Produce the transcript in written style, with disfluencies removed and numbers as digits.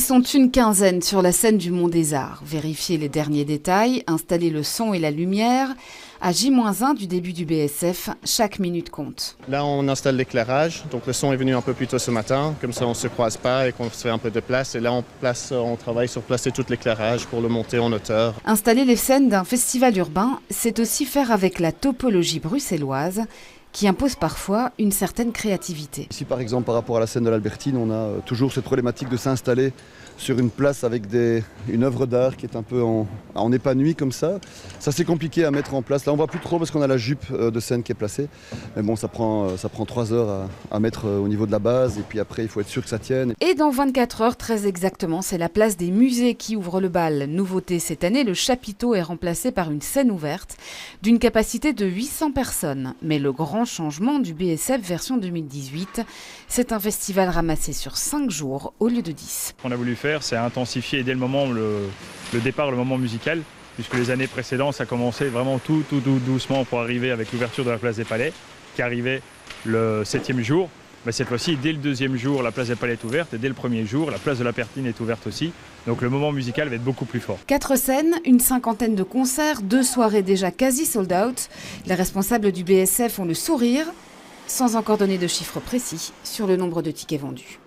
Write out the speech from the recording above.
Ils sont une quinzaine sur la scène du Mont des Arts. Vérifier les derniers détails, installer le son et la lumière. À J-1 du début du BSF, chaque minute compte. Là, on installe l'éclairage. Donc le son est venu un peu plus tôt ce matin. Comme ça, on ne se croise pas et qu'on se fait un peu de place. Et là, on travaille sur placer tout l'éclairage pour le monter en hauteur. Installer les scènes d'un festival urbain, c'est aussi faire avec la topologie bruxelloise, qui impose parfois une certaine créativité. Ici par exemple par rapport à la scène de l'Albertine, on a toujours cette problématique de s'installer sur une place avec une œuvre d'art qui est un peu en épanoui comme ça. Ça c'est compliqué à mettre en place. Là on voit plus trop parce qu'on a la jupe de scène qui est placée. Mais bon ça prend 3 heures à mettre au niveau de la base et puis après il faut être sûr que ça tienne. Et dans 24 heures très exactement, c'est la place des musées qui ouvre le bal. Nouveauté cette année, le chapiteau est remplacé par une scène ouverte d'une capacité de 800 personnes. Mais le grand changement du BSF version 2018, c'est un festival ramassé sur 5 jours au lieu de 10. Ce qu'on a voulu faire, c'est intensifier dès le moment le départ, le moment musical, puisque les années précédentes, ça commençait vraiment tout doucement pour arriver avec l'ouverture de la place des Palais, qui arrivait le 7e jour. Mais cette fois-ci, dès le 2e jour, la place des Palais est ouverte, et dès le 1er jour, la place de l'Albertine est ouverte aussi. Donc le moment musical va être beaucoup plus fort. 4 scènes, une cinquantaine de concerts, 2 soirées déjà quasi sold out. Les responsables du BSF ont le sourire, sans encore donner de chiffres précis sur le nombre de tickets vendus.